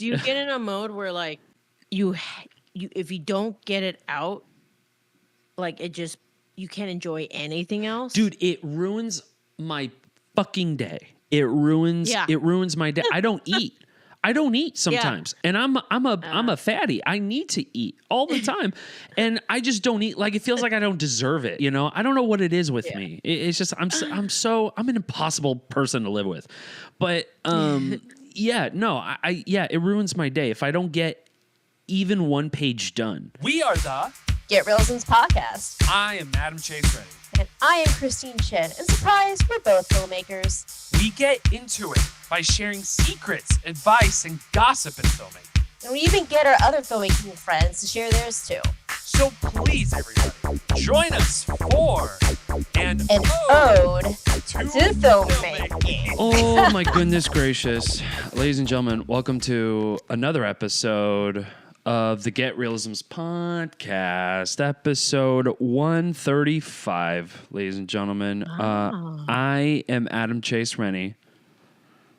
Do you get in a mode where like you if you don't get it out, like it just you can't enjoy anything else? Dude, it ruins my fucking day. It ruins my day. I don't eat. I don't eat sometimes. And I'm a fatty. I need to eat all the time. And I just don't eat. Like, it feels like I don't deserve it, you know? I don't know what it is with me. It's just I'm an impossible person to live with. But it ruins my day if I don't get even one page done. We are the Get Reelisms Podcast. I am Adam Chase Ready. And I am Christine Chen. And surprise, we're both filmmakers. We get into it by sharing secrets, advice, and gossip in filmmaking. And we even get our other filmmaking friends to share theirs too. So please, everybody, join us for an ode to filmmaking. Oh my goodness gracious. Ladies and gentlemen, welcome to another episode of the Get Reelisms Podcast, episode 135, ladies and gentlemen. I am Adam Chase Rennie.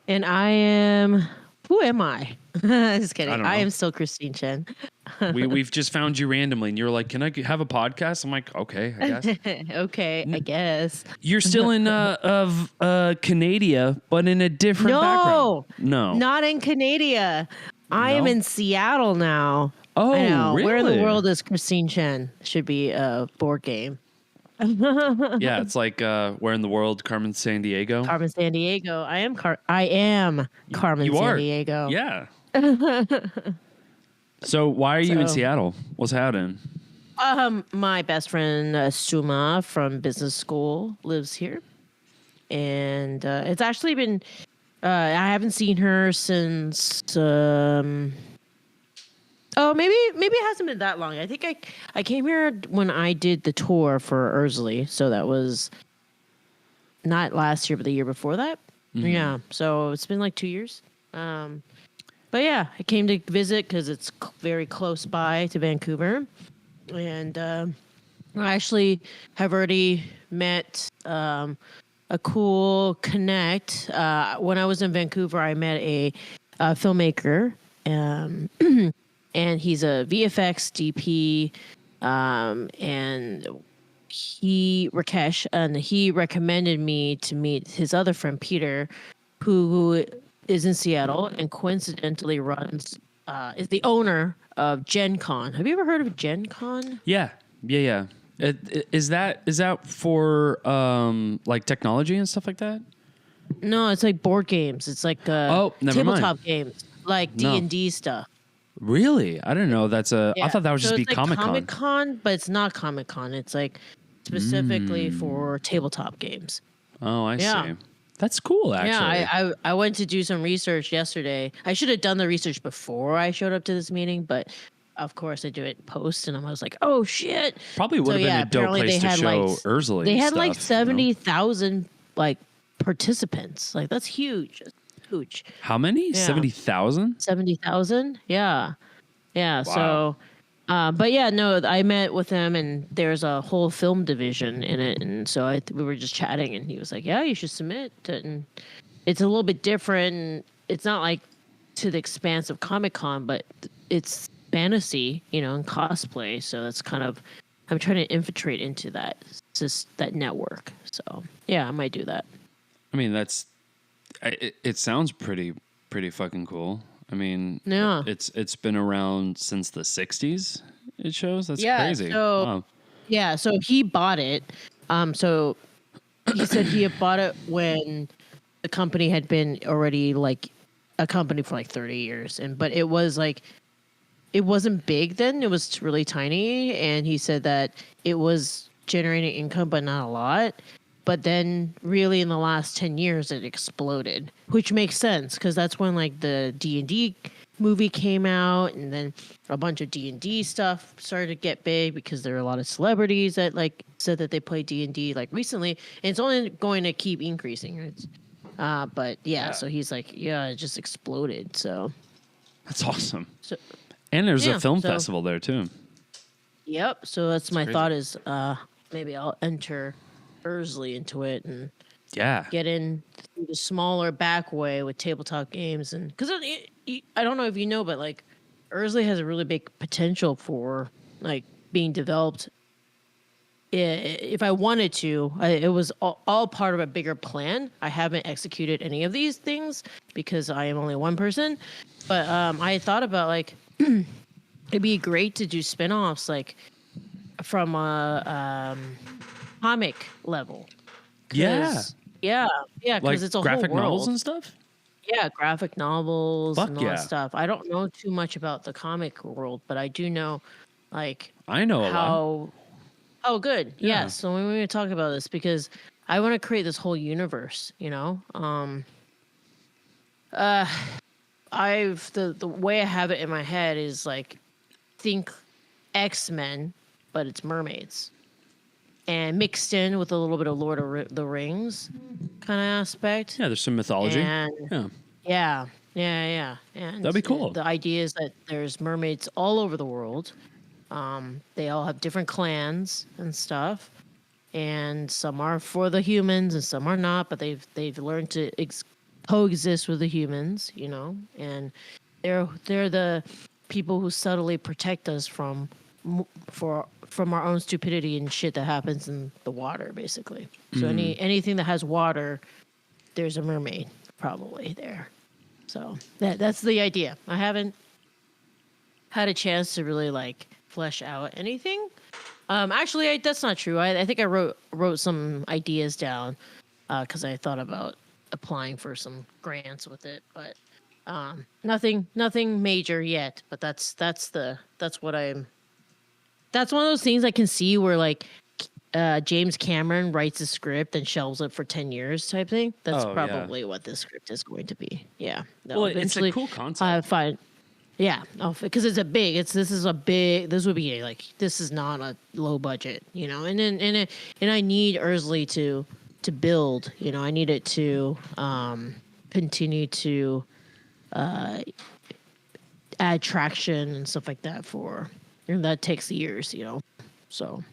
And I am... Who am I? Just kidding. I am still Christine Chen. We've just found you randomly, and you're like, can I have a podcast? I'm like, okay, I guess. Okay, I guess. You're still in Canada, but in a different background. No, not in Canada. I am in Seattle now. Oh, I know. really? Where in the world is Christine Chen? Should be a board game. Yeah, it's like where in the world? Carmen Sandiego. Carmen Sandiego. I am Carmen Sandiego. Yeah. So why are you in Seattle? What's happening? My best friend Suma from business school lives here, and it's actually been. I haven't seen her since. Maybe it hasn't been that long. I think I came here when I did the tour for Ursula, so that was not last year, but the year before that. Mm-hmm. Yeah, so it's been like 2 years. But yeah, I came to visit because it's very close by to Vancouver, and I actually have already met a cool connect. When I was in Vancouver, I met a filmmaker. And he's a VFX DP, and Rakesh, and he recommended me to meet his other friend Peter, who is in Seattle and coincidentally is the owner of Gen Con. Have you ever heard of Gen Con? Yeah. Is that for like technology and stuff like that? No, it's like board games. It's like tabletop games, like D&D stuff. Really? I didn't know that's I thought that would just be like Comic-Con. Comic-Con, but it's not Comic-Con. It's like specifically for tabletop games. Oh, I see. That's cool, actually. Yeah, I went to do some research yesterday. I should have done the research before I showed up to this meeting, but of course I do it post, and I was like, oh, shit. Probably would have been a dope place to show Ursula. They had like 70,000 like participants. Like, that's huge. Huge. How many? Yeah. 70,000? 70,000? Yeah. Yeah. Wow. So, but yeah, no, I met with him, and there's a whole film division in it. And so we were just chatting, and he was like, yeah, you should submit. And it's a little bit different. And it's not like to the expanse of Comic-Con, but it's fantasy, and cosplay. So that's kind of, I'm trying to infiltrate into that, that network. So yeah, I might do that. I mean, it sounds pretty fucking cool. I mean, yeah, it's been around since the 60s. It shows. That's crazy. So, wow. Yeah, so he bought it. So he said he had bought it when the company had been already like a company for like 30 years, but it was like it wasn't big then. It was really tiny, and he said that it was generating income, but not a lot. But then really in the last 10 years, it exploded, which makes sense because that's when like the D&D movie came out, and then a bunch of D&D stuff started to get big because there are a lot of celebrities that like said that they play D&D like recently, and it's only going to keep increasing. But yeah, so he's like, yeah, it just exploded. So that's awesome. So, and there's a film festival there too. Yep. So that's my thought is maybe I'll enter Ursula into it and get in the smaller back way with tabletop games, and because I don't know if you know, but like Ursula has a really big potential for like being developed. If I wanted to, it was all part of a bigger plan. I haven't executed any of these things because I am only one person. But I thought about like it'd be great to do spinoffs like from a comic level. Yeah, because like it's a graphic whole world. novels and stuff. Yeah, graphic novels Fuck and all yeah. that stuff. I don't know too much about the comic world, but I do know like I know a lot. Oh, good. Yeah. Yes. So we're going to talk about this because I want to create this whole universe, you know? The way I have it in my head is like, think X-Men, but it's mermaids. And mixed in with a little bit of Lord of the Rings kind of aspect. Yeah, there's some mythology. And yeah. Yeah. And That'd be cool. The idea is that there's mermaids all over the world. They all have different clans and stuff, and some are for the humans and some are not. But they've learned to coexist with the humans, you know, and they're the people who subtly protect us from our own stupidity and shit that happens in the water, basically. So anything that has water, there's a mermaid probably there. So that's the idea. I haven't had a chance to really like flesh out anything. Actually, that's not true. I think I wrote some ideas down because I thought about applying for some grants with it, but nothing major yet. But that's one of those things I can see where like James Cameron writes a script and shelves it for 10 years type thing. That's probably what this script is going to be. Yeah. Well, it's a cool concept. Fine. Yeah, because this would be like, this is not a low budget, you know, and I need Ursula to build, you know, I need it to continue to add traction and stuff like that and that takes years, you know, so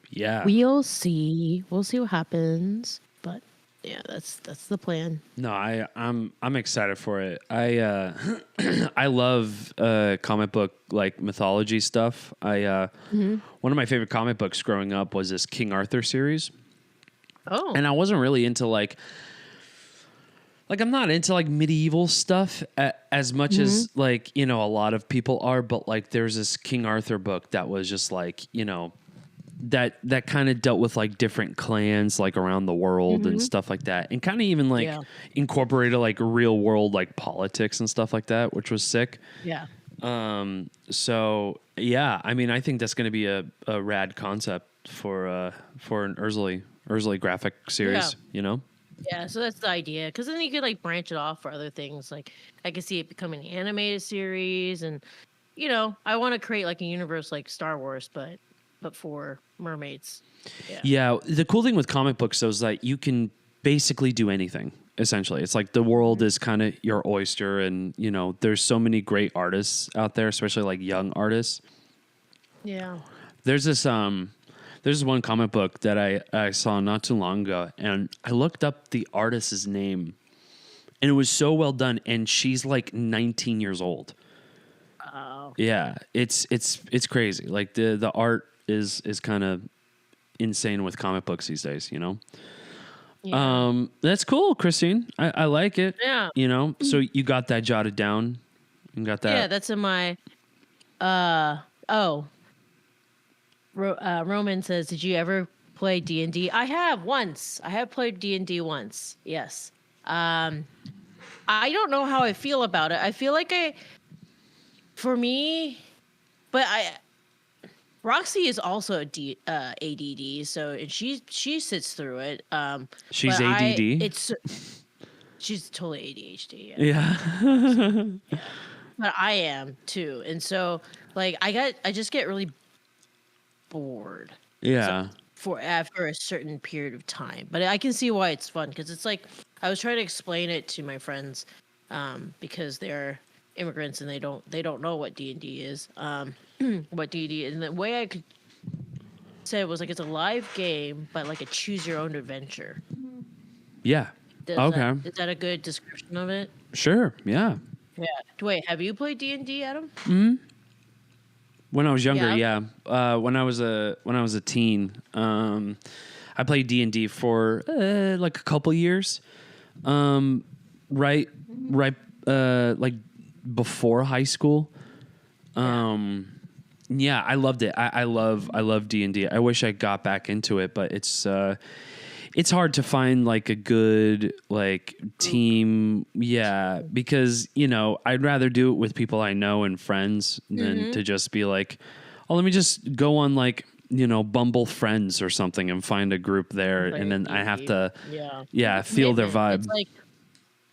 yeah, we'll see what happens, but yeah, that's the plan. No, I'm excited for it. I love comic book like mythology stuff. One of my favorite comic books growing up was this King Arthur series. Oh, and I wasn't really into like I'm not into like medieval stuff as much as like, you know, a lot of people are, but like there's this King Arthur book that was just like, you know, that kind of dealt with like different clans like around the world and stuff like that, and kind of even like incorporated like real world like politics and stuff like that, which was sick. Yeah. So yeah, I mean, I think that's going to be a rad concept for an Ursula graphic series, you know? Yeah, so that's the idea. Because then you could like branch it off for other things. Like I could see it becoming an animated series, and you know, I want to create like a universe like Star Wars, but for mermaids. Yeah. The cool thing with comic books though is that you can basically do anything. Essentially, it's like the world is kind of your oyster, and you know, there's so many great artists out there, especially like young artists. Yeah. There's this one comic book that I saw not too long ago, and I looked up the artist's name, and it was so well done, and she's like 19 years old. Oh. Yeah, it's crazy. Like the art is kind of insane with comic books these days, you know? Yeah. That's cool, Christine. I like it. Yeah. You know, so you got that jotted down and got that. Yeah, that's in my, Roman says, did you ever play D&D? I have once. I have played D&D once. Yes. I don't know how I feel about it. I feel like Roxy is also ADD, so she sits through it. She's ADD. She's totally ADHD. Yeah. Yeah. But I am too, and so like I just get really bored. Yeah. After a certain period of time, but I can see why it's fun, because it's like I was trying to explain it to my friends, because they're immigrants and they don't know what D&D is. What D&D is, and the way I could say it was like it's a live game, but like a choose your own adventure. Yeah. Is that a good description of it? Sure. Yeah. Yeah. Wait, have you played D&D, Adam? When I was younger, Yeah. when I was a teen, I played D&D for like a couple years. Right, like before high school. Yeah, I loved it. I love D&D. I wish I got back into it, but it's hard to find like a good like team. Yeah, because I'd rather do it with people I know and friends than to just be like, oh, let me just go on like Bumble Friends or something and find a group there, and then I have to feel their vibe. It's like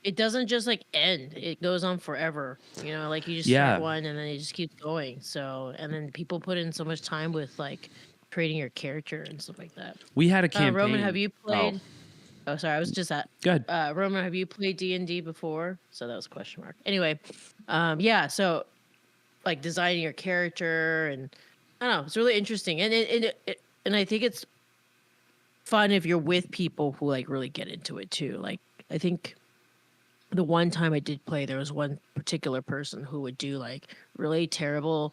it doesn't just like end; it goes on forever. Like you just start one and then it just keeps going. So and then people put in so much time with like creating your character and stuff like that. We had a campaign. Roman, have you played? Oh, sorry, I was just at. Good. Roman, have you played D&D before? So that was a question mark. Anyway, so like designing your character and I don't know, it's really interesting, and I think it's fun if you're with people who like really get into it too. Like I think the one time I did play, there was one particular person who would do like really terrible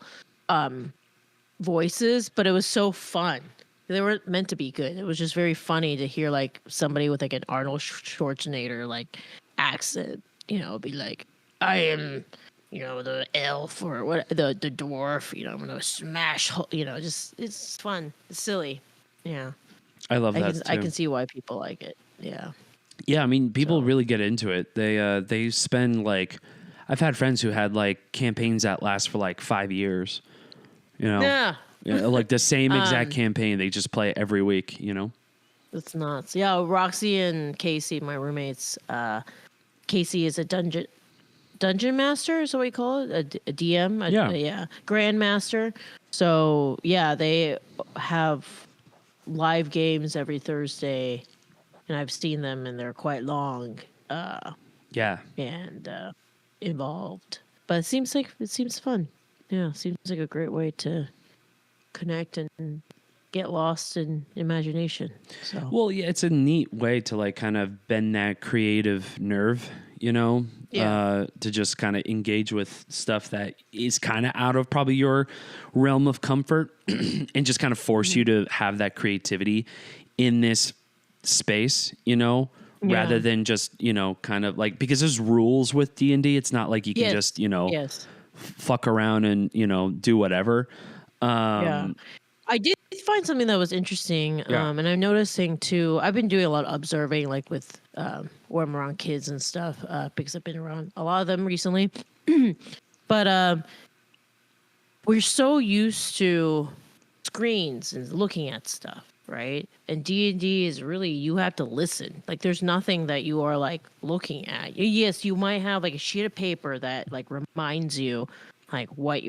voices, but it was so fun. They weren't meant to be good. It was just very funny to hear like somebody with like an Arnold Schwarzenegger like accent, be like, I am, the elf or what, the dwarf, I'm gonna smash, just it's fun, it's silly, yeah. I love that too. I can see why people like it, yeah. Yeah, I mean, people really get into it. They spend like, I've had friends who had like campaigns that last for like 5 years. Yeah. Like the same exact campaign. They just play it every week. It's nuts. Yeah, Roxy and Casey, my roommates. Casey is a dungeon master. Is what we call it? A DM. Yeah, grandmaster. So yeah, they have live games every Thursday, and I've seen them, and they're quite long. And involved, but it seems fun. Yeah, seems like a great way to connect and get lost in imagination. So well, yeah, it's a neat way to like kind of bend that creative nerve, to just kind of engage with stuff that is kind of out of probably your realm of comfort and just kind of force you to have that creativity in this space, rather than just, kind of like, because there's rules with D&D. It's not like you can just, fuck around and, do whatever. I did find something that was interesting. And I'm noticing too, I've been doing a lot of observing, like with where I'm around kids and stuff, because I've been around a lot of them recently. But we're so used to screens and looking at stuff, right? And D&D is really, you have to listen. Like there's nothing that you are like looking at. Yes, you might have like a sheet of paper that like reminds you like what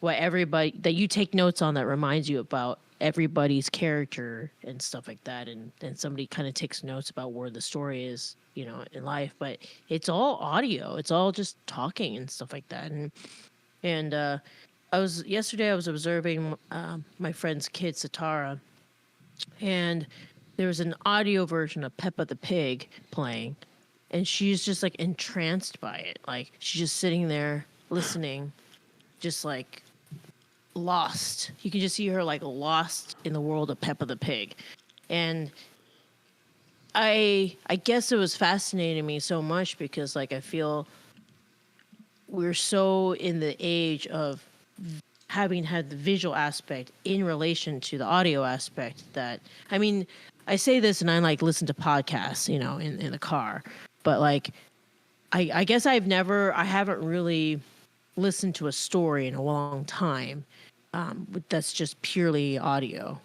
everybody, that you take notes on, that reminds you about everybody's character and stuff like that. And then somebody kind of takes notes about where the story is, in life, but it's all audio. It's all just talking and stuff like that. And yesterday I was observing my friend's kid, Satara, and there was an audio version of Peppa the Pig playing, and she's just like entranced by it. Like she's just sitting there listening, just like lost. You can just see her like lost in the world of Peppa the Pig. And I guess it was fascinating me so much because like I feel we're so in the age of having had the visual aspect in relation to the audio aspect that, I mean, I say this and I like listen to podcasts, in the car, but like, I guess I haven't really listened to a story in a long time. That's just purely audio.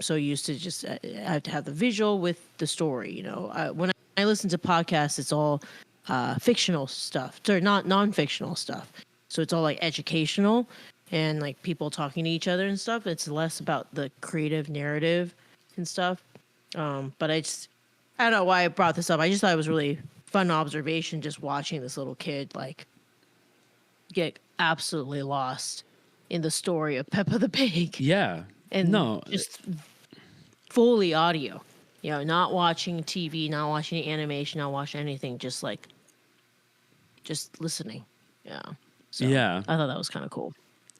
So used to just, I have to have the visual with the story, when I listen to podcasts, it's all fictional stuff, or not non-fictional stuff. So it's all like educational and like people talking to each other and stuff. It's less about the creative narrative and stuff. But I don't know why I brought this up. I just thought it was really fun observation, just watching this little kid like get absolutely lost in the story of Peppa the Pig. Yeah. And just fully audio, not watching TV, not watching animation, not watching anything, just just listening. Yeah. So Yeah. I thought that was kind of cool.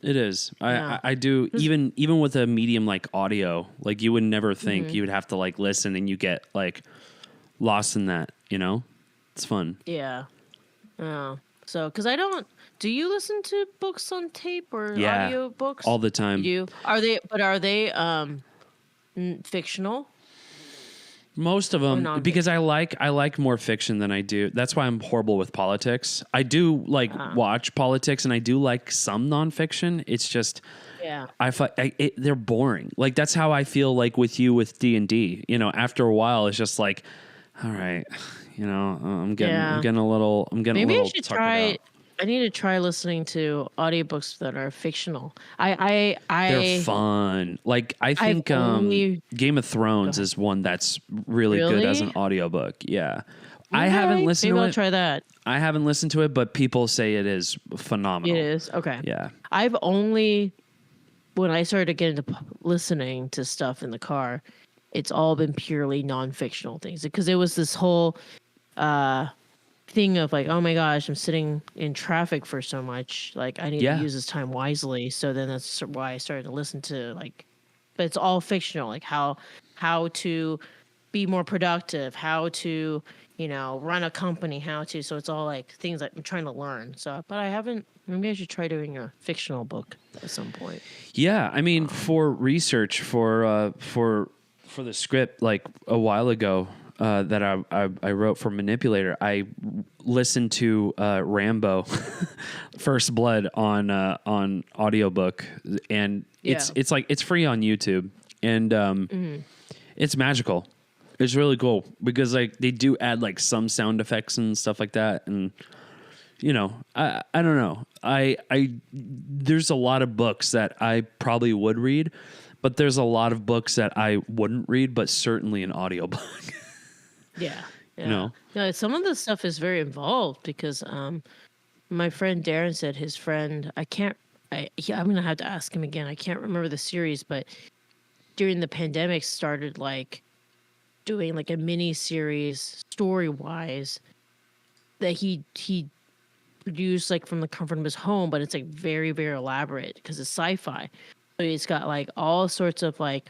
It is. Yeah. I do even with a medium like audio, like you would never think you would have to like listen and you get like lost in that, you know? It's fun. Yeah. So, because do you listen to books on tape or Yeah, audio books? all the time. You do? Are they fictional? Most of them, non-fiction? because I like more fiction than I do. That's why I'm horrible with politics. I do like watch politics, and I do like some nonfiction. It's just, Yeah. they're boring. Like that's how I feel like with you with D&D. You know, after a while, it's just like, all right, you know, I'm getting a little. Maybe I should tuckered try. out. I need to try listening to audiobooks that are fictional. They're fun. Like I think Game of Thrones is one that's really good as an audiobook. Yeah. I haven't listened to it. Maybe I'll try that. I haven't listened to it, but people say it is phenomenal. It is? Okay. Yeah. I've when I started to get into listening to stuff in the car, it's all been purely non-fictional things. Because it was this whole thing of like, oh my gosh, I'm sitting in traffic for so much. Like I need to use this time wisely. So then that's why I started to listen to but it's all fictional, like how to be more productive, how to, run a company, so it's all like things that I'm trying to learn. So, but maybe I should try doing a fictional book at some point. Yeah. I mean, for research for the script, like a while ago, that I wrote for Manipulator, I listened to Rambo First Blood on audiobook, and it's like it's free on YouTube, and it's magical. It's really cool because like they do add like some sound effects and stuff like that, and I don't know. I there's a lot of books that I probably would read, but there's a lot of books that I wouldn't read, but certainly an audiobook. Yeah. No, some of the stuff is very involved because my friend Darren said his friend, I'm going to have to ask him again. I can't remember the series, but during the pandemic started like doing like a mini series story-wise that he produced like from the comfort of his home, but it's like very, very elaborate because it's sci-fi. So it's got like all sorts of like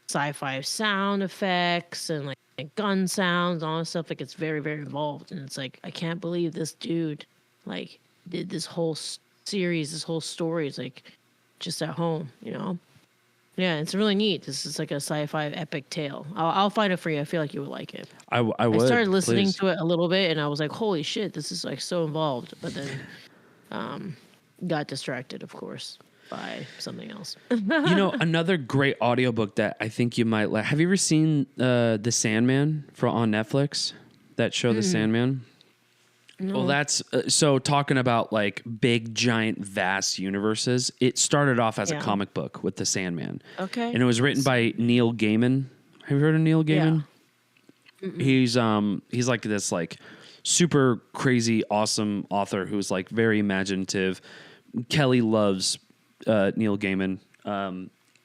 sci-fi sound effects and like gun sounds, all this stuff. Like it's very, very involved, and it's like I can't believe this dude like did this whole series, this whole story is like just at home, Yeah, it's really neat. This is like a sci-fi epic tale. I'll find it for you. I feel like you would like it. I would. I started listening to it a little bit, and I was like, "Holy shit, this is like so involved." But then, got distracted, of course, by something else. Another great audiobook that I think you might like. Have you ever seen The Sandman on Netflix? That show, The Sandman? No. Well, that's so talking about like big, giant, vast universes. It started off as a comic book with The Sandman. Okay. And it was written by Neil Gaiman. Have you heard of Neil Gaiman? Yeah. He's like this like super crazy, awesome author who's like very imaginative. Kelly loves Neil Gaiman.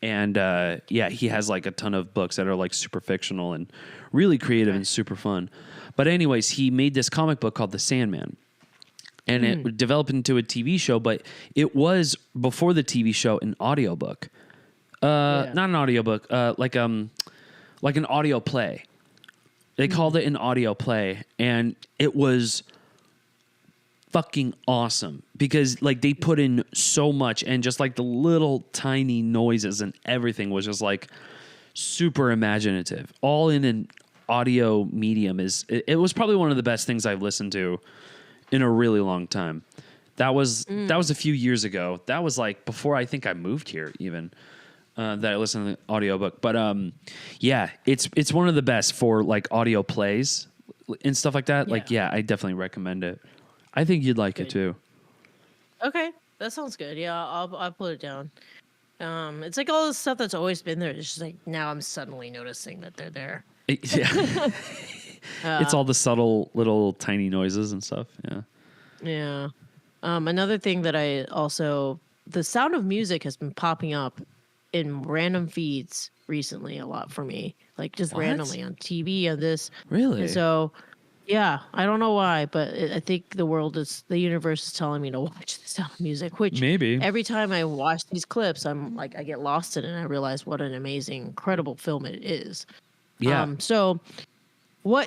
He has like a ton of books that are like super fictional and really creative and super fun. But anyways, he made this comic book called The Sandman, and it developed into a TV show, but it was before the TV show an audiobook. Not an audiobook, like an audio play. They called it an audio play, and it was fucking awesome because like they put in so much, and just like the little tiny noises and everything was just like super imaginative, all in an audio medium. It was probably one of the best things I've listened to in a really long time. That was a few years ago. That was like before I think I moved here even, that I listened to the audiobook. But it's one of the best for like audio plays and stuff like that. I definitely recommend it. I think you'd like it too. Okay, that sounds good. Yeah, I'll put it down. It's like all the stuff that's always been there. It's just like now I'm suddenly noticing that they're there. Yeah. It's all the subtle little tiny noises and stuff. Yeah. Yeah. Another thing that the Sound of Music has been popping up in random feeds recently a lot for me. Like just randomly on TV on this. Really? And so Yeah, I don't know why, but I think the universe is telling me to watch The Sound of Music, which Maybe. every time I watch these clips, I'm like, I get lost in it and I realize what an amazing, incredible film it is. Yeah. So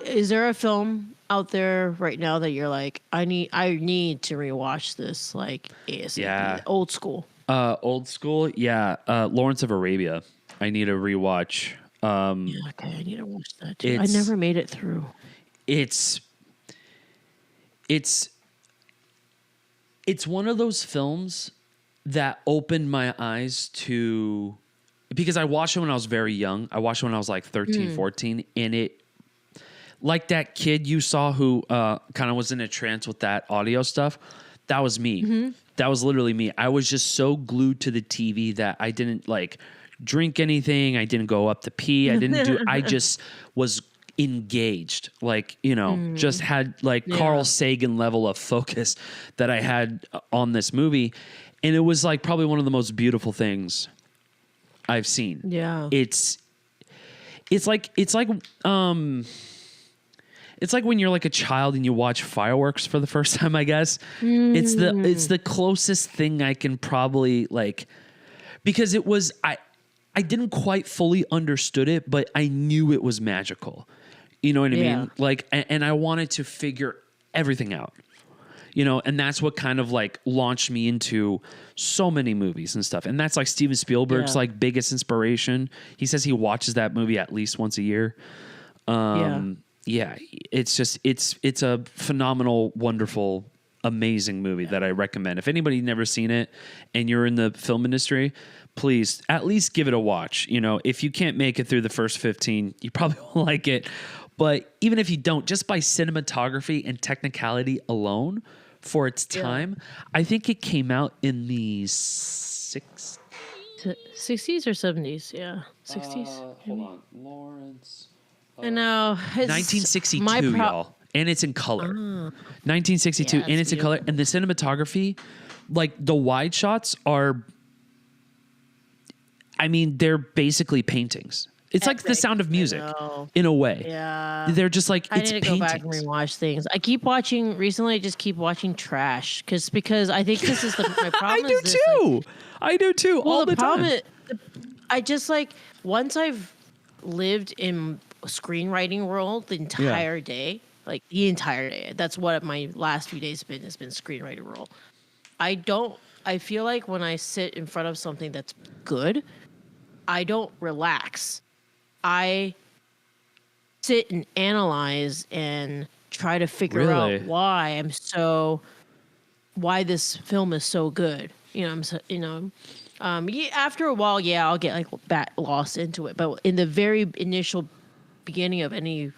is there a film out there right now that you're like, I need to rewatch this, like ASAP, Yeah. old school? Old school. Yeah. Lawrence of Arabia. I need to rewatch. Yeah, okay, I need to watch that too. I never made it through. It's one of those films that opened my eyes to, because I watched it when I was very young. I watched it when I was like 13, 14, and it, like that kid you saw who kind of was in a trance with that audio stuff, that was me. Mm-hmm. That was literally me. I was just so glued to the TV that I didn't like drink anything. I didn't go up to pee. I just was engaged, like, just had like Carl Sagan level of focus that I had on this movie. And it was like probably one of the most beautiful things I've seen. Yeah. It's like when you're like a child and you watch fireworks for the first time, I guess. It's the closest thing I can probably like, because it was, I didn't quite fully understood it, but I knew it was magical. You know what I mean? Like, and I wanted to figure everything out, and that's what kind of like launched me into so many movies and stuff. And that's like Steven Spielberg's like biggest inspiration. He says he watches that movie at least once a year. Yeah, it's just, it's a phenomenal, wonderful, amazing movie that I recommend. If anybody's never seen it and you're in the film industry, please at least give it a watch. If you can't make it through the first 15, you probably won't like it. But even if you don't, just by cinematography and technicality alone for its time, I think it came out in the 60s or 70s. Yeah. 60s. Hold on. Lawrence. I know. 1962, y'all. And it's in color. 1962, and it's in color. And the cinematography, like the wide shots are, I mean, they're basically paintings. It's like The Sound of Music in a way. Yeah. They're just like, it's I need to paintings. go back and rewatch things. I keep watching, recently I just keep watching trash because I think this is my problem. I do too. Well, all the time. I just like, once I've lived in screenwriting world the entire day, like the entire day, that's what my last few days has been screenwriting role. I feel like when I sit in front of something that's good, I don't relax. I sit and analyze and try to figure out why this film is so good. After a while, I'll get like lost into it. But in the very initial beginning of any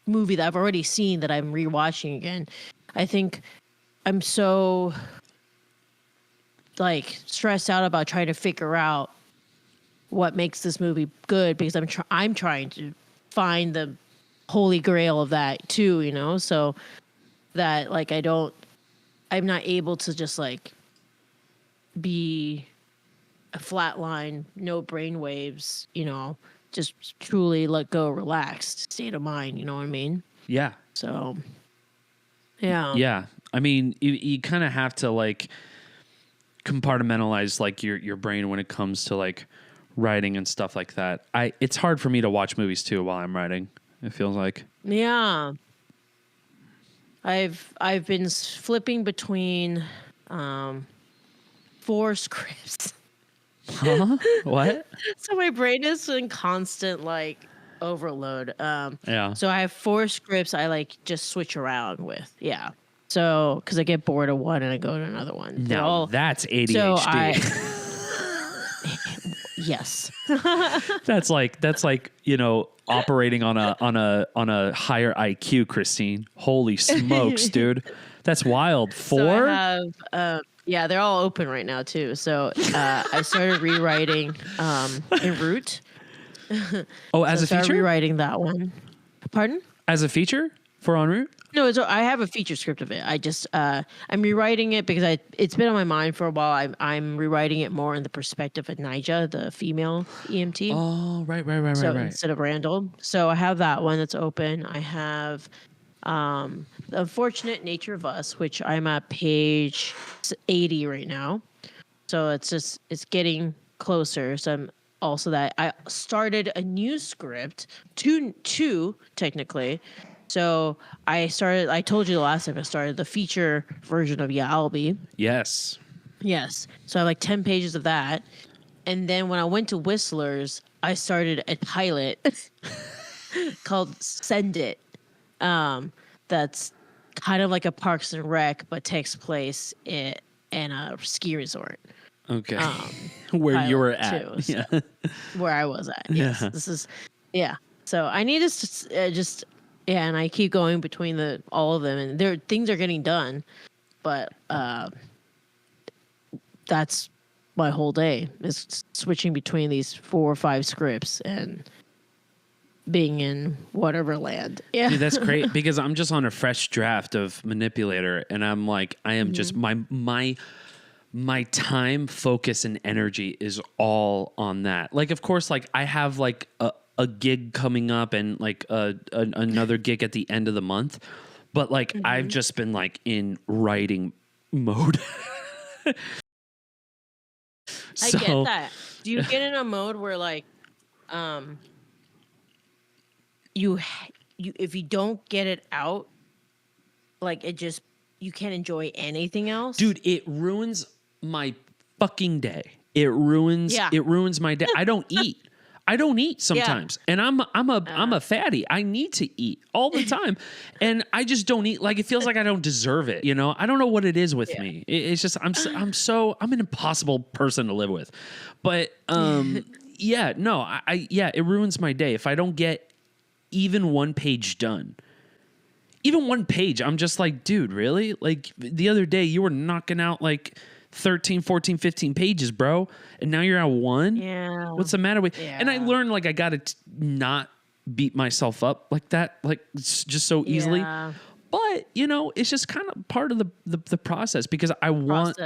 movie that I've already seen that I'm rewatching again, I think I'm so like stressed out about trying to figure out what makes this movie good, because I'm trying to find the holy grail of that too, so that like I'm not able to just like be a flat line, no brain waves, just truly let go, relaxed state of mind, you know what I mean? Yeah. So yeah. Yeah. I mean, you kind of have to like compartmentalize like your brain when it comes to like writing and stuff like that. It's hard for me to watch movies too while I'm writing, it feels like. Yeah. I've been flipping between 4 scripts. Huh? What? So my brain is in constant like overload. Yeah. So I have 4 scripts I like just switch around with. Yeah. So because I get bored of one and I go to another one. No, that's ADHD. So yes. That's like operating on a higher IQ, Christine. Holy smokes, dude. That's wild. 4? So I have yeah, they're all open right now too. So I started rewriting En route. Oh, as a feature? Rewriting that one. Pardon? As a feature for En route? No, I have a feature script of it. I just I'm rewriting it because it's been on my mind for a while. I'm rewriting it more in the perspective of Nija, the female EMT. Oh, right. So instead of Randall. So I have that one that's open. I have The Unfortunate Nature of Us, which I'm at page 80 right now. So it's getting closer. So I'm also that I started a new script, two technically. So I told you the last time I started the feature version of Yalbi. Yes. So I have like 10 pages of that. And then when I went to Whistlers, I started a pilot called Send It. That's kind of like a Parks and Rec, but takes place in a ski resort. Okay. Where you were at. Too, so where I was at. Yes. Yeah. This is, So I need to just, and I keep going between all of them, and things are getting done, but that's my whole day is switching between these 4 or 5 scripts and being in whatever land. Yeah. Dude, that's great because I'm just on a fresh draft of Manipulator, and I'm like, I am just my time, focus, and energy is all on that. Like, of course, like I have like a gig coming up and like another gig at the end of the month, but like I've just been like in writing mode. I get that. Do you get in a mode where like, you if you don't get it out, like you can't enjoy anything else? Dude, it ruins my fucking day. It ruins my day. I don't eat. I don't eat sometimes. And I'm a fatty. I need to eat all the time. And I just don't eat. Like, it feels like I don't deserve it. You know, I don't know what it is with me. It's just, I'm an impossible person to live with. But, it ruins my day. If I don't get even one page done, even one page, I'm just like, dude, really? Like the other day you were knocking out like 13, 14, 15 pages, bro. And now you're at 1. Yeah. What's the matter with? Yeah. And I learned like I got to not beat myself up like that, like just so easily. Yeah. But you know, it's just kind of part of the process because I want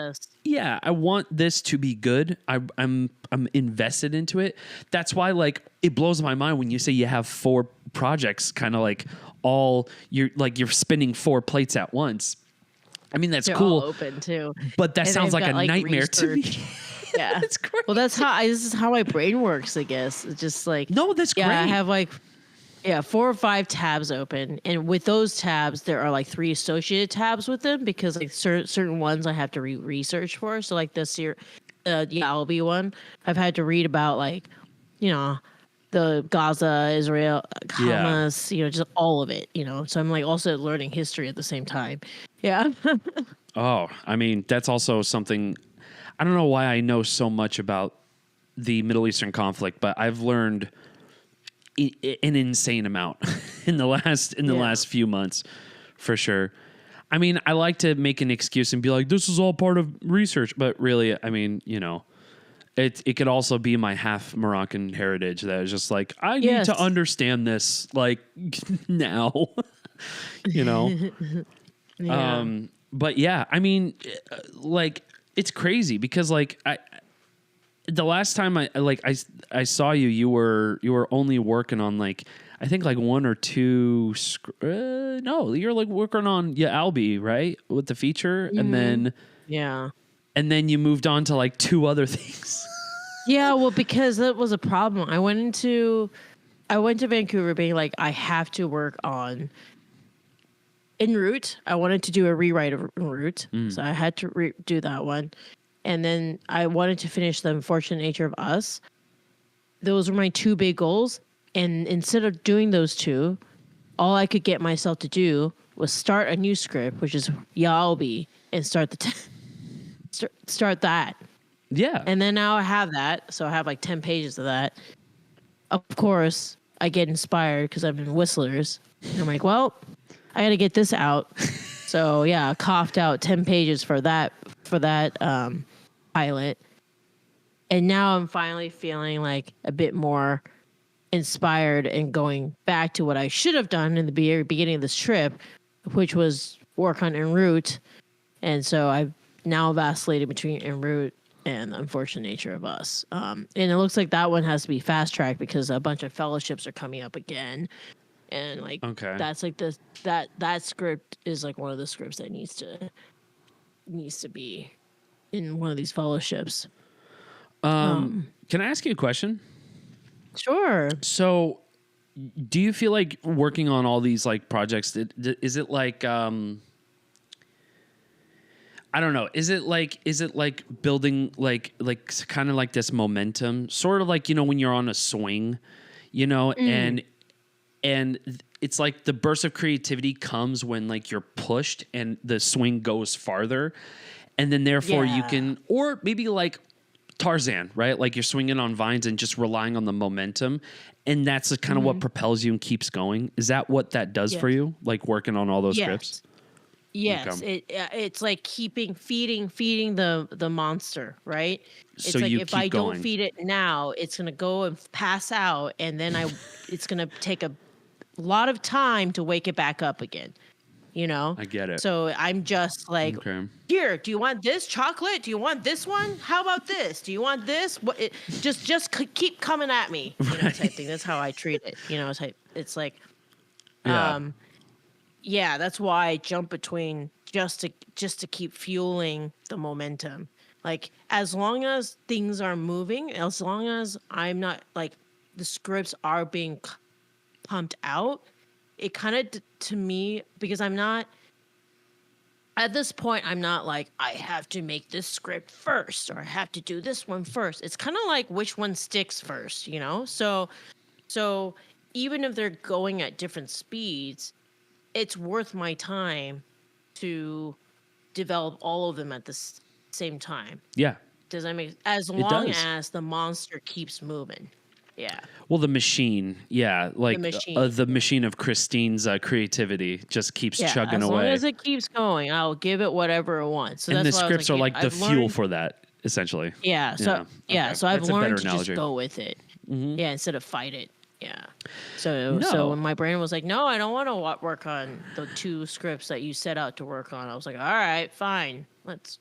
this to be good. I'm invested into it. That's why like it blows my mind when you say you have 4 projects, kind of like you're spinning 4 plates at once. I mean, that's cool. All open too. But that sounds like a nightmare to me. Yeah. That's great. Well, this is how my brain works, I guess. It's just like, no, that's great. I have like, 4 or 5 tabs open. And with those tabs, there are like 3 associated tabs with them because like certain ones I have to research for. So like this year, Yalbi one, I've had to read about like, you know, the Gaza, Israel, Hamas, you know, just all of it, you know. So I'm like also learning history at the same time. Yeah. Oh, I mean, that's also something. I don't know why I know so much about the Middle Eastern conflict, but I've learned an insane amount in the last few months, for sure. I mean, I like to make an excuse and be like, this is all part of research, but really, I mean, you know, it could also be my half Moroccan heritage that is just like, I need to understand this like now, you know? Yeah. But yeah, I mean, like it's crazy because like the last time I saw you, you were only working on like, I think like 1 or 2, no, you're like working on Albie, right? With the feature. And then, and then you moved on to like 2 other things. Yeah. Well, because that was a problem. I went to Vancouver being like, I have to work on En Route. I wanted to do a rewrite of En Route. So I had to do that one. And then I wanted to finish The Unfortunate Nature of Us. Those were my 2 big goals. And instead of doing those 2, all I could get myself to do was start a new script, which is Yalbi, and start start that. Yeah. And then now I have that. So I have like 10 pages of that. Of course, I get inspired because I'm in Whistlers. And I'm like, well, I got to get this out. So yeah, I coughed out 10 pages for that pilot. And now I'm finally feeling like a bit more inspired and going back to what I should have done in the beginning of this trip, which was work on en route. And so I've now vacillated between en route and the unfortunate nature of us. And it looks like that one has to be fast tracked because a bunch of fellowships are coming up again. And like, that's like that script is like one of the scripts that needs to be in one of these fellowships. Can I ask you a question? Sure. So, do you feel like working on all these like projects? Is it like I don't know. Is it like building like kind of like this momentum, sort of like, you know, when you're on a swing, you know, and it's like the burst of creativity comes when like you're pushed and the swing goes farther, and then therefore you can, or maybe like Tarzan, right? Like you're swinging on vines and just relying on the momentum, and that's kind of what propels you and keeps going. Is that what that does for you? Like working on all those scripts? Yes, it's like feeding the monster, right? It's So like you if keep I going. don't feed it now, it's gonna go and pass out, and then it's gonna take a lot of time to wake it back up again. You know, I get it. So I'm just like, here, do you want this chocolate? Do you want this one? How about this? Do you want this? Just keep coming at me, you know, type thing. That's how I treat it. You know, it's like, yeah, that's why I jump between just to keep fueling the momentum. Like as long as things are moving, as long as I'm not like the scripts are being pumped out, it kind of to me, because I'm not at this point, I'm not like I have to make this script first or I have to do this one first. It's kind of like which one sticks first, you know? So even if they're going at different speeds, it's worth my time to develop all of them at the same time. Yeah. Does that make as long as the monster keeps moving? Yeah. Well, the machine, like the machine of Christine's creativity just keeps chugging away. As long as it keeps going, I'll give it whatever it wants. So and that's the scripts are like the fuel for that, essentially. Yeah. So so I've learned to analogy. just go with it. Yeah, instead of fight it. Yeah. So when my brain was like, no, I don't want to work on the 2 scripts that you set out to work on, I was like, all right, fine.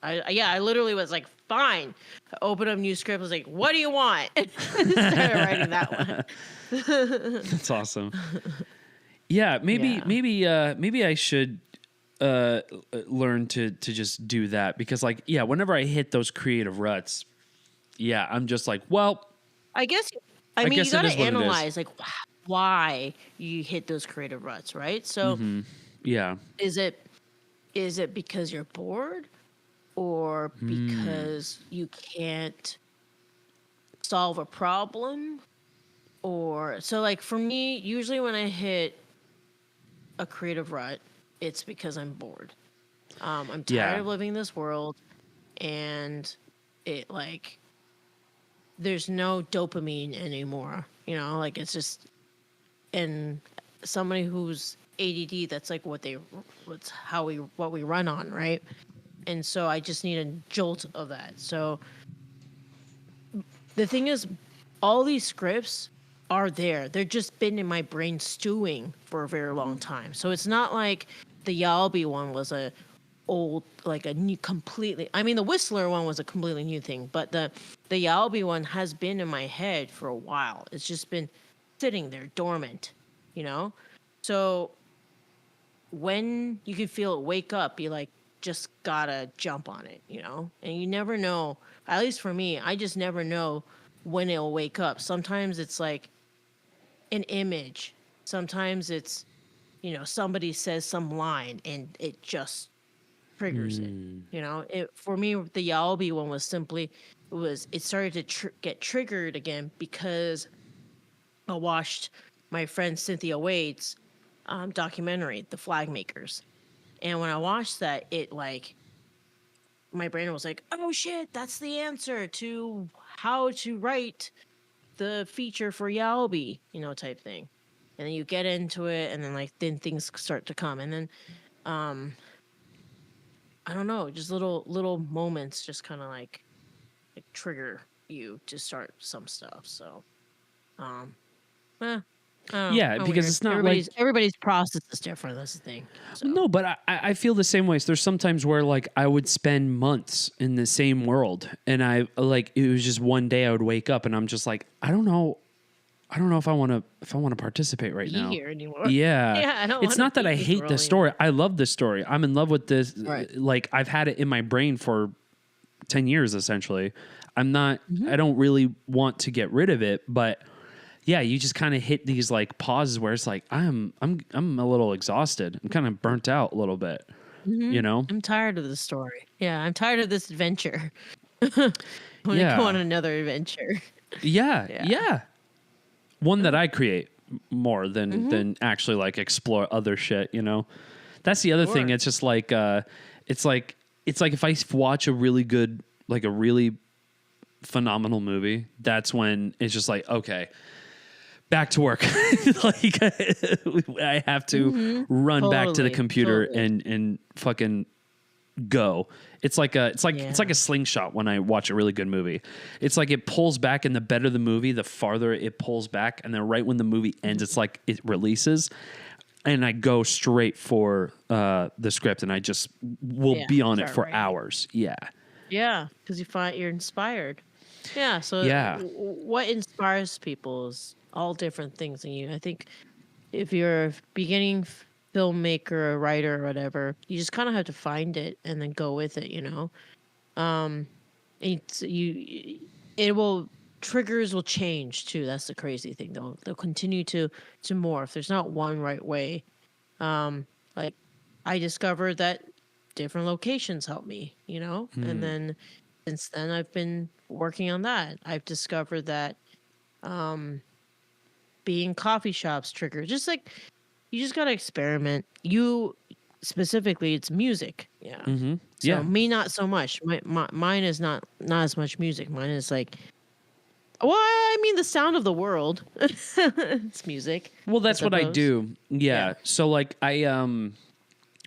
I literally was like, fine. I opened up new script. I was like, what do you want? And started writing that one. That's awesome. Yeah, maybe I should learn to just do that, because like, whenever I hit those creative ruts, I'm just like, well, I guess you got to analyze like why you hit those creative ruts, right? So is it because you're bored, or because you can't solve a problem? Or so like for me, usually when I hit a creative rut, it's because I'm bored. I'm tired of living this world, and it like there's no dopamine anymore, you know, like it's just, and somebody who's ADD, that's like what we run on, right? And so I just need a jolt of that. So the thing is, all these scripts are there. They're just been in my brain stewing for a very long time. So it's not like the Yalby one was a new completely, I mean, the Whistler one was a completely new thing, but the Yalby one has been in my head for a while. It's just been sitting there dormant, you know? So when you can feel it wake up, you like just gotta jump on it, you know? And you never know, at least for me, I just never know when it'll wake up. Sometimes it's like an image. Sometimes it's, you know, somebody says some line and it just triggers it. You know, for me, the Yalby one was simply, it started to get triggered again because I watched my friend Cynthia Wade's documentary, The Flag Makers. And when I watched that, it like, my brain was like, oh shit, that's the answer to how to write the feature for Yalby, you know, type thing. And then you get into it, and then things start to come. And then, I don't know, just little moments just kind of like trigger you to start some stuff. So, Because it's not everybody's process is different. That's the thing. So. No, but I feel the same way. So there's sometimes where like I would spend months in the same world, and it was just one day I would wake up and I'm just like, I don't know if I want to participate right now. Here anymore. Yeah. I don't. It's not that I hate the story. I love the story. I'm in love with this. Right. Like I've had it in my brain for 10 years essentially. I'm not. I don't really want to get rid of it, but. Yeah, you just kind of hit these like pauses where it's like I'm a little exhausted. I'm kind of burnt out a little bit. You know? I'm tired of the story. Yeah, I'm tired of this adventure. I want to go on another adventure. Yeah. One that I create more than actually like explore other shit, you know? That's the other thing. It's just like it's like if I watch a really good, like a really phenomenal movie, that's when it's just like, okay, back to work. Like I have to run back to the computer and fucking go. It's like a slingshot when I watch a really good movie. It's like it pulls back, and the better the movie, the farther it pulls back, and then right when the movie ends, it's like it releases, and I go straight for the script, and I just will be on it for hours. Yeah, because you're inspired. Yeah. So what inspires people is all different things in you. I think if you're a beginning filmmaker or writer or whatever, you just kind of have to find it and then go with it, you know. Triggers will change too. That's the crazy thing. They'll continue to morph. There's not one right way. Like I discovered that different locations help me, you know, and then since then I've been working on that. I've discovered that being coffee shops trigger. Just like you just gotta experiment. You specifically, it's music. Yeah. So me, not so much. Mine is not as much music. Mine is like, well, I mean, the sound of the world. It's music. Well, that's what I do. Yeah. So like I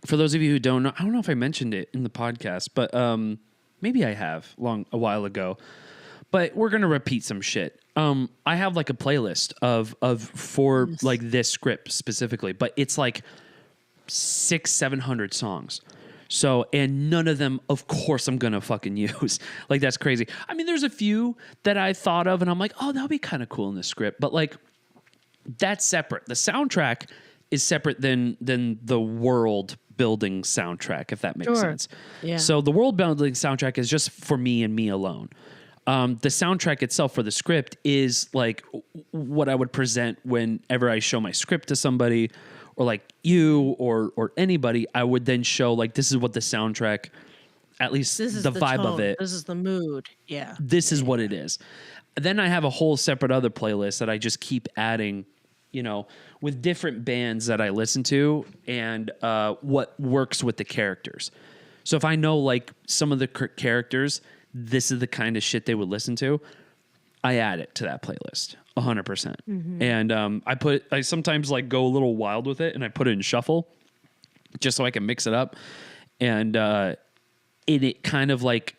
for those of you who don't know, I don't know if I mentioned it in the podcast, but maybe I have a while ago. But we're gonna repeat some shit. I have like a playlist for like this script specifically, but it's like 600-700 songs. So, and none of them, of course, I'm gonna fucking use. Like that's crazy. I mean, there's a few that I thought of, and I'm like, oh, that would be kind of cool in this script. But like, that's separate. The soundtrack is separate than the world building soundtrack, if that makes sense. Yeah. So the world building soundtrack is just for me and me alone. The soundtrack itself for the script is like what I would present whenever I show my script to somebody, or like you or anybody. I would then show like, this is what the soundtrack, at least this is the vibe tone. of it. This is the mood. Yeah. This is what it is. Then I have a whole separate other playlist that I just keep adding, you know, with different bands that I listen to and what works with the characters. So if I know like some of the characters, this is the kind of shit they would listen to, I add it to that playlist 100%. And I sometimes like go a little wild with it, and I put it in shuffle just so I can mix it up. And it kind of like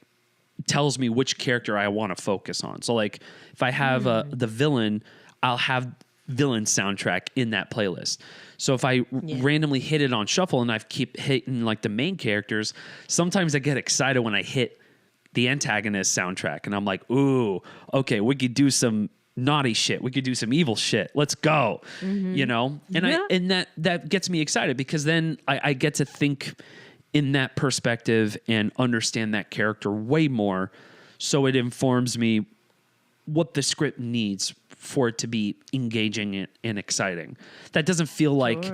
tells me which character I want to focus on. So like if I have the villain, I'll have villain soundtrack in that playlist. So if I randomly hit it on shuffle and I keep hitting like the main characters, sometimes I get excited when I hit the antagonist soundtrack, and I'm like, ooh, okay, we could do some naughty shit. We could do some evil shit. Let's go. You know? And that gets me excited, because then I get to think in that perspective and understand that character way more. So it informs me what the script needs for it to be engaging and exciting. That doesn't feel like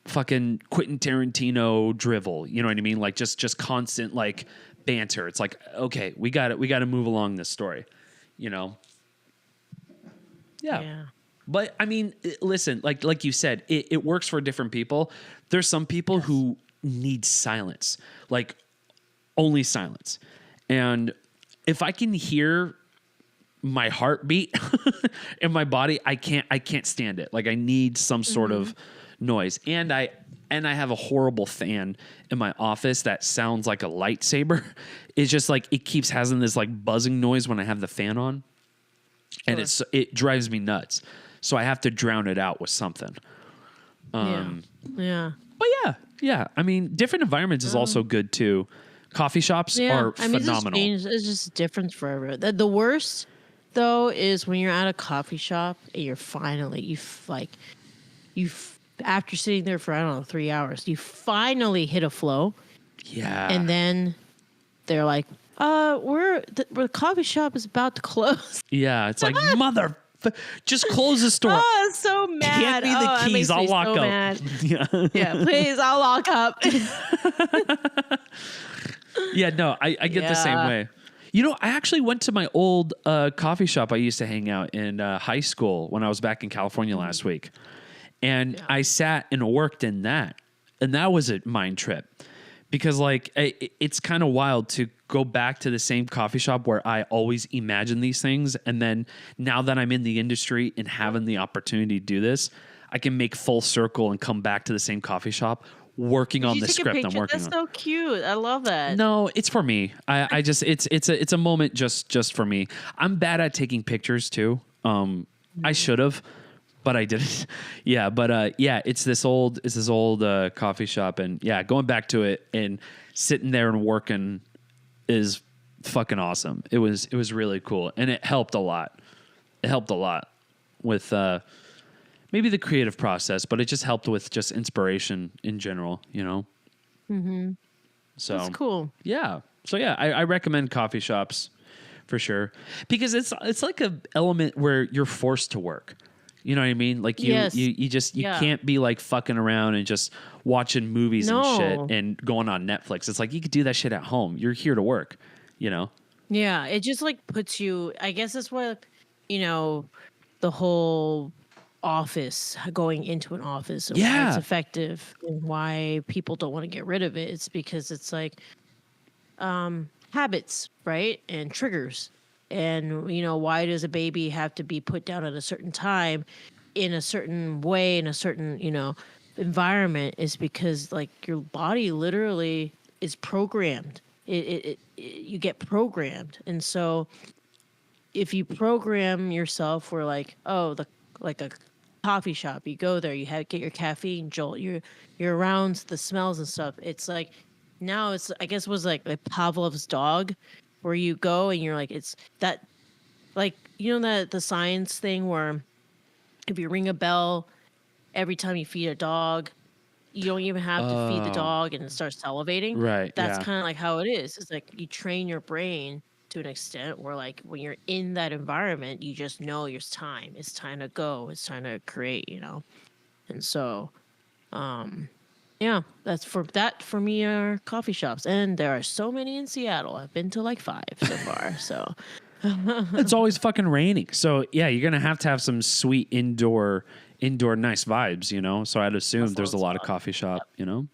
fucking Quentin Tarantino drivel. You know what I mean? Like just constant like banter. It's like, okay, we got to move along this story, you know? Yeah. But I mean, listen, like you said, it works for different people. There's some people who need silence, like only silence. And if I can hear my heartbeat in my body, I can't stand it. Like I need some sort of noise. And I have a horrible fan in my office that sounds like a lightsaber. It's just like, it keeps having this like buzzing noise when I have the fan on. And it drives me nuts. so I have to drown it out with something. Yeah. But yeah. I mean, different environments is also good too. Coffee shops are phenomenal. It's just different for everyone. The worst though is when you're at a coffee shop and you're finally after sitting there for, I don't know, 3 hours, you finally hit a flow. Yeah. And then they're like, the coffee shop is about to close. Yeah. It's like, just close the store. Oh, I'm so mad. Hand me the keys. I'll lock up. Yeah, please, I'll lock up. Yeah, no, I get the same way. You know, I actually went to my old coffee shop I used to hang out in high school when I was back in California last week. And I sat and worked in that. And that was a mind trip. Because, like, it's kind of wild to go back to the same coffee shop where I always imagine these things. And then now that I'm in the industry and having the opportunity to do this, I can make full circle and come back to the same coffee shop working on the script I'm working on. That's so cute. I love that. No, it's for me. I just it's a moment just for me. I'm bad at taking pictures too. I should have, but I didn't. Yeah, but it's this old coffee shop, and going back to it and sitting there and working is fucking awesome. It was really cool, and it helped a lot. It helped a lot with maybe the creative process, but it just helped with just inspiration in general, you know? Mm-hmm. So that's cool. Yeah. So I recommend coffee shops for sure, because it's like a element where you're forced to work. You know what I mean? Like you can't be like fucking around and just watching movies and shit and going on Netflix. It's like you could do that shit at home. You're here to work, you know? Yeah. It just like puts you, I guess that's what, you know, the whole office, going into an office, and why it's effective and why people don't want to get rid of it. It's because it's like habits, right? And triggers. And, you know, why does a baby have to be put down at a certain time in a certain way, in a certain, you know, environment? Is because like your body literally is programmed. You get programmed. And so if you program yourself where like, like a coffee shop, you go there, get your caffeine jolt, you're around the smells and stuff. It's like, now it's, I guess it was like Pavlov's dog, where you go and you're like, it's that, like, you know, that the science thing where if you ring a bell every time you feed a dog, you don't even have to feed the dog and it starts salivating. Right. That's kind of like how it is. It's like you train your brain to an extent where, like, when you're in that environment, you just know it's time. It's time to go. It's time to create, you know? And so, that's for me are coffee shops. And there are so many in Seattle. I've been to like 5 so far. So it's always fucking raining. So yeah, you're going to have some sweet indoor nice vibes, you know? So I'd assume there's a lot of coffee shop, you know?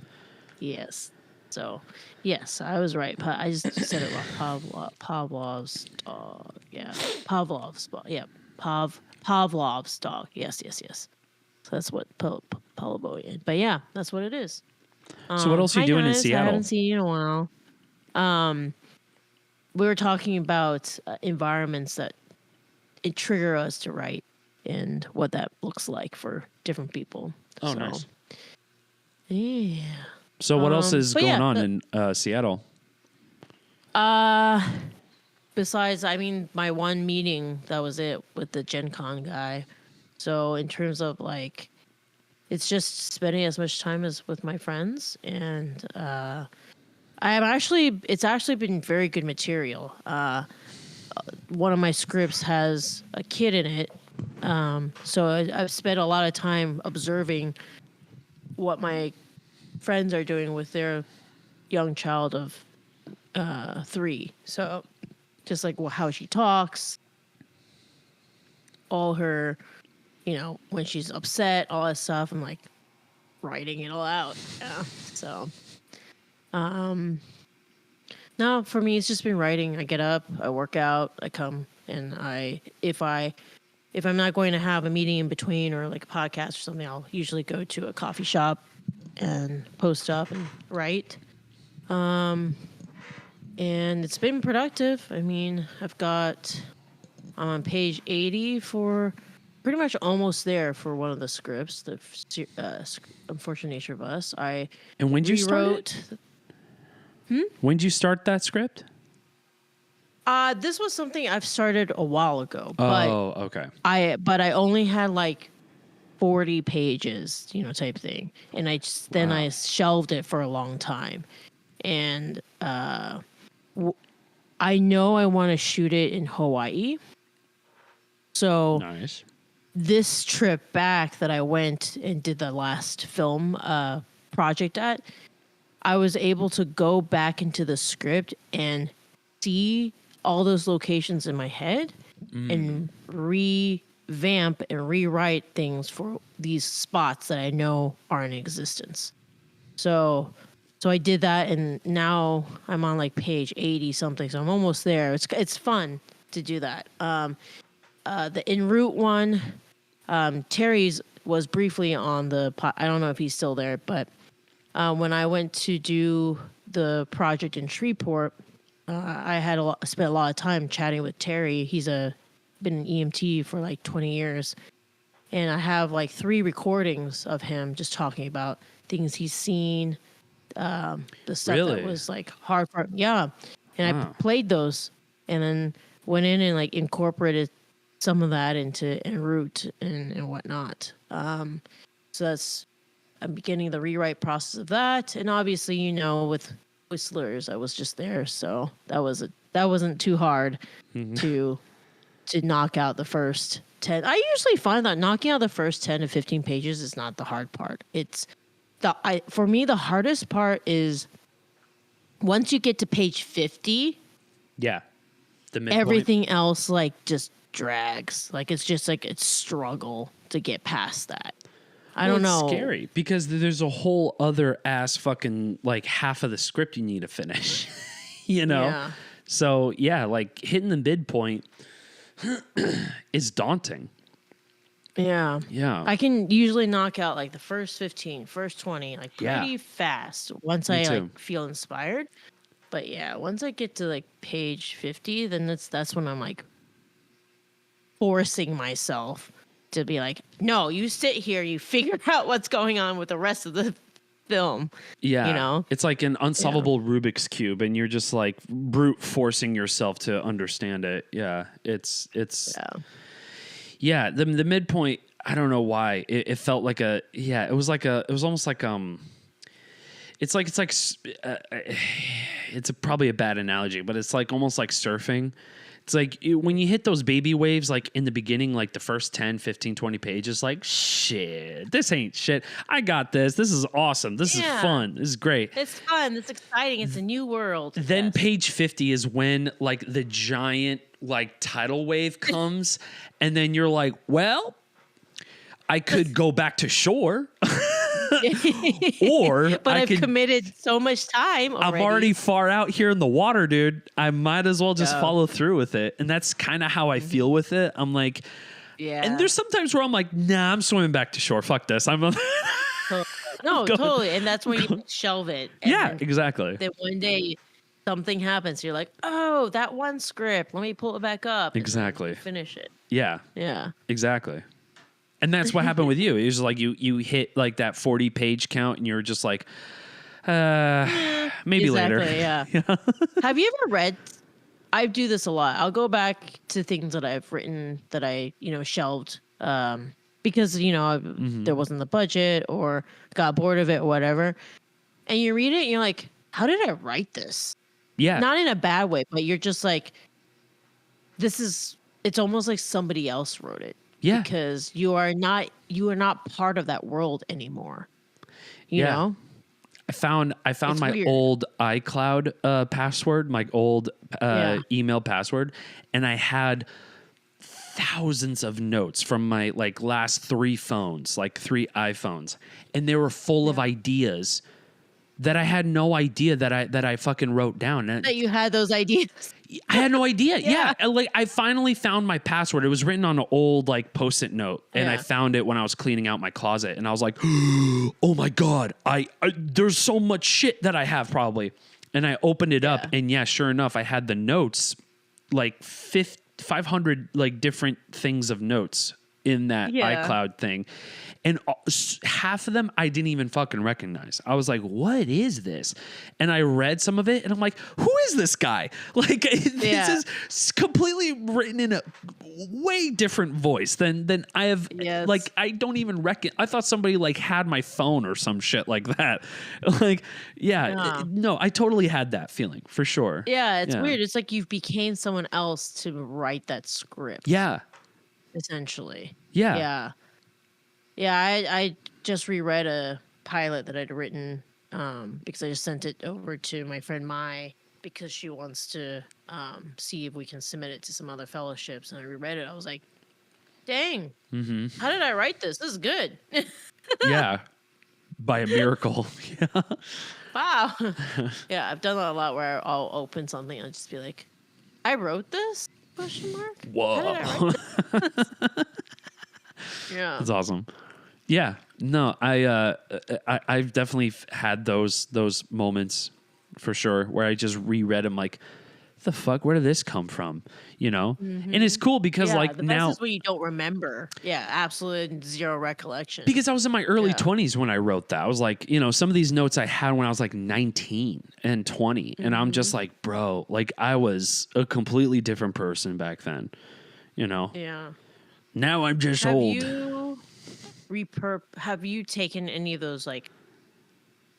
Yes. So, yes, I was right. I just said it wrong. Pavlov's dog. Yeah. Pavlov's dog. Yes. So that's what Pavlovian. But yeah, that's what it is. So what else are you doing in Seattle? I haven't seen you in a while. We were talking about environments that it trigger us to write and what that looks like for different people. Oh, nice. Yeah. So what else is going on in Seattle? Besides, I mean, my one meeting, that was it with the Gen Con guy. So in terms of like, it's just spending as much time as with my friends. And it's actually been very good material. One of my scripts has a kid in it. So I've spent a lot of time observing what my friends are doing with their young child of 3. So just like how she talks, all her, you know, when she's upset, all that stuff, I'm like writing it all out. Yeah. So no, for me it's just been writing. I get up, I work out, I come, and if I'm not going to have a meeting in between or like a podcast or something, I'll usually go to a coffee shop and post up and write. And it's been productive. I mean, I'm on page 80 for pretty much almost there for one of the scripts, the Unfortunate Nature of Us. And when did you start it? When did you start that script? This was something I've started a while ago. Okay. I only had like 40 pages, type thing, and I shelved it for a long time, and I know I want to shoot it in Hawaii. So nice. This trip back that I went and did the last film project at, I was able to go back into the script and see all those locations in my head and revamp and rewrite things for these spots that I know are in existence. So I did that, and now I'm on like page 80 something. So I'm almost there. It's fun to do that. The En route one, Terry's was briefly on the I don't know if he's still there, but when I went to do the project in Shreveport, I had spent a lot of time chatting with Terry. He's been an EMT for like 20 years. And I have like 3 recordings of him just talking about things he's seen, the stuff that was like hard for him. Yeah. And I played those and then went in and like incorporated some of that into En route and whatnot. So I'm beginning the rewrite process of that. And obviously, with Whistlers, I was just there, so that wasn't too hard to knock out the first 10. I usually find that knocking out the first 10 to 15 pages is not the hard part. It's for me, the hardest part is once you get to page 50. Yeah, the midpoint. Everything else like just drags. Like it's just like it's struggle to get past that. I don't know. It's scary because there's a whole other ass fucking like half of the script you need to finish, Yeah. So yeah, like hitting the midpoint is daunting. Yeah. Yeah. I can usually knock out like the first 15, first 20, like pretty fast once I like feel inspired. But yeah, once I get to like page 50, then that's when I'm like forcing myself to be like, no, you sit here, you figure out what's going on with the rest of the film. Yeah. It's like an unsolvable Rubik's Cube, and you're just like brute forcing yourself to understand it. Yeah. It's the midpoint, I don't know why. It felt like it was almost like it's probably a bad analogy, but it's like almost like surfing. It's like when you hit those baby waves, like in the beginning, like the first 10, 15, 20 pages, like, shit, this ain't shit. I got this. This is awesome. This is fun. This is great. It's fun. It's exciting. It's a new world. Then page 50 is when like the giant like tidal wave comes. And then you're like, well, I could go back to shore. But I've committed so much time already. I'm already far out here in the water, dude. I might as well just follow through with it. And that's kind of how I feel with it. I'm like, and there's sometimes where I'm like, nah, I'm swimming back to shore. Fuck this. I'm no, totally. And that's when you shelve it. And exactly. Then one day something happens. You're like, oh, that one script. Let me pull it back up. Exactly. Finish it. Yeah. Yeah. Exactly. And that's what happened with you. It was like you hit like that 40 page count and you're just like, maybe later. Yeah. Have you ever read? I do this a lot. I'll go back to things that I've written that I, shelved because, there wasn't the budget or got bored of it or whatever. And you read it and you're like, how did I write this? Yeah. Not in a bad way, but you're just like, it's almost like somebody else wrote it. Yeah. Because you are not part of that world anymore. You know? I found my weird. old iCloud password, my old email password, and I had thousands of notes from my like last 3 phones, like 3 iPhones, and they were full of ideas that I had no idea that I fucking wrote down. That you had those ideas. I had no idea. Yeah. Like I finally found my password. It was written on an old like Post-it note, and I found it when I was cleaning out my closet, and I was like, oh my God, I there's so much shit that I have probably. And I opened it up, and sure enough, I had the notes, like 500 like different things of notes in that iCloud thing. And half of them I didn't even fucking recognize. I was like, what is this? And I read some of it and I'm like, who is this guy? Like, this is completely written in a way different voice than I have. Yes. Like, I don't even I thought somebody like had my phone or some shit like that. Like, no, I totally had that feeling for sure. Yeah, it's weird. It's like you became someone else to write that script. Yeah. Essentially. Yeah. Yeah. Yeah, I just reread a pilot that I'd written because I just sent it over to my friend Mai because she wants to see if we can submit it to some other fellowships. And I reread it. I was like, dang, how did I write this? This is good. Yeah, by a miracle. Yeah. Wow. Yeah, I've done that a lot where I'll open something and I'll just be like, I wrote this? Question mark? Whoa. How did I write this? Yeah. That's awesome. Yeah, no, I've definitely had those moments for sure where I just reread them like, the fuck, where did this come from? You know, and it's cool because like the now best is when you don't remember. Yeah, absolute zero recollection. Because I was in my early 20s when I wrote that. I was like, you know, some of these notes I had when I was like 19 and 20, and I'm just like, bro, like I was a completely different person back then. You know. Yeah. Now I'm just old. Have you taken any of those like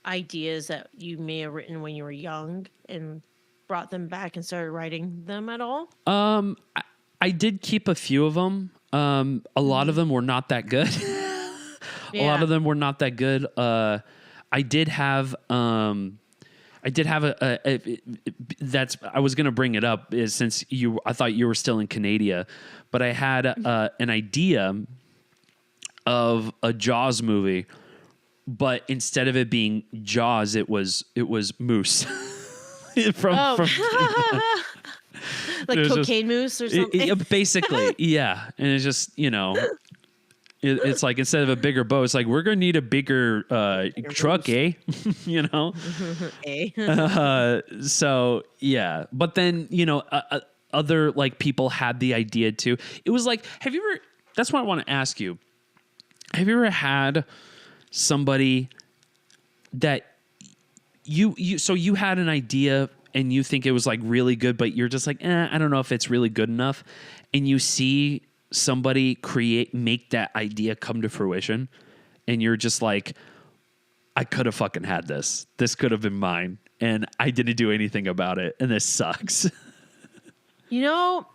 ideas that you may have written when you were young and brought them back and started writing them at all? I did keep a few of them. A lot of them were not that good. A lot of them were not that good. I did have I was going to bring it up since I thought you were still in Canada, but I had an idea of a Jaws movie, but instead of it being Jaws, it was Moose. from like cocaine moose or something. Basically, yeah. And it's just, you know, it's like instead of a bigger boat, it's like we're gonna need a bigger truck, eh? You know. So yeah, but then you know, other like people had the idea too. It was like, have you ever? That's what I want to ask you. Have you ever had somebody that you had an idea and you think it was like really good, but you're just like, I don't know if it's really good enough, and you see somebody make that idea come to fruition, and you're just like, I could have fucking had this. This could have been mine, and I didn't do anything about it, and this sucks. You know,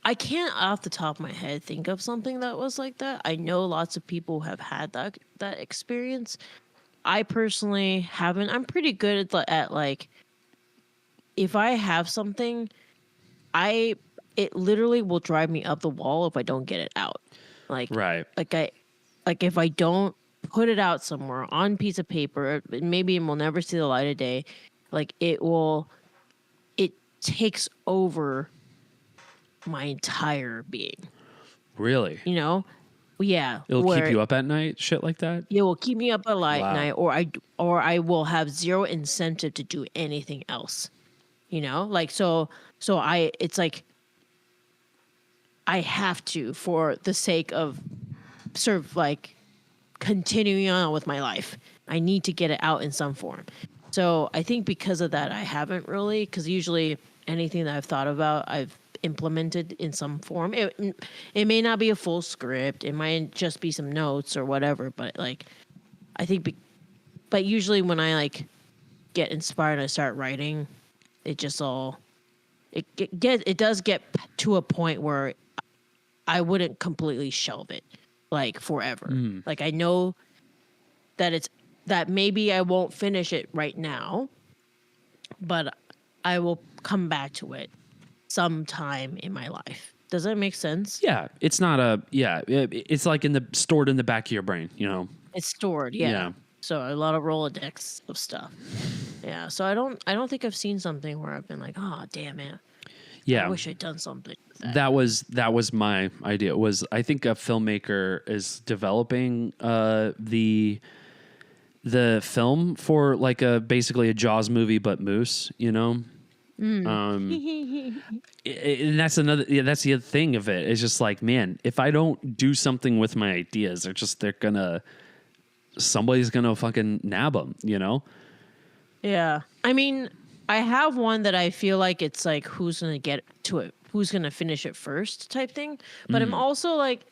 I can't off the top of my head think of something that was like that. I know lots of people have had that experience. I personally haven't. I'm pretty good at like, if I have something, it literally will drive me up the wall if I don't get it out. Like, right. Like if I don't put it out somewhere on piece of paper, maybe it will never see the light of day. Like it takes over my entire being. Really? You know? Yeah. It'll keep you up at night, shit like that? It will keep me up at night, or I will have zero incentive to do anything else. You know? Like it's like I have to, for the sake of sort of like continuing on with my life. I need to get it out in some form. So I think because of that, I haven't really, because usually anything that I've thought about, I've implemented in some form. It may not be a full script. It might just be some notes or whatever. But like, I think, but usually when I like get inspired and I start writing, it just all, it does get to a point where I wouldn't completely shelve it like forever. Like I know that maybe I won't finish it right now, but I will come back to it sometime in my life. Does that make sense? Yeah, it's not it's like stored in the back of your brain, you know. It's stored, yeah. So a lot of Rolodex of stuff. Yeah, so I don't think I've seen something where I've been like, oh damn it. Yeah, I wish I'd done something with that. That was my idea. I think a filmmaker is developing the film for like basically a Jaws movie, but Moose, you know. And that's another. Yeah, that's the other thing of it. It's just like, man, if I don't do something with my ideas, somebody's gonna fucking nab them. You know? Yeah. I mean, I have one that I feel like it's like who's gonna get to it, who's gonna finish it first type thing. But I'm also like,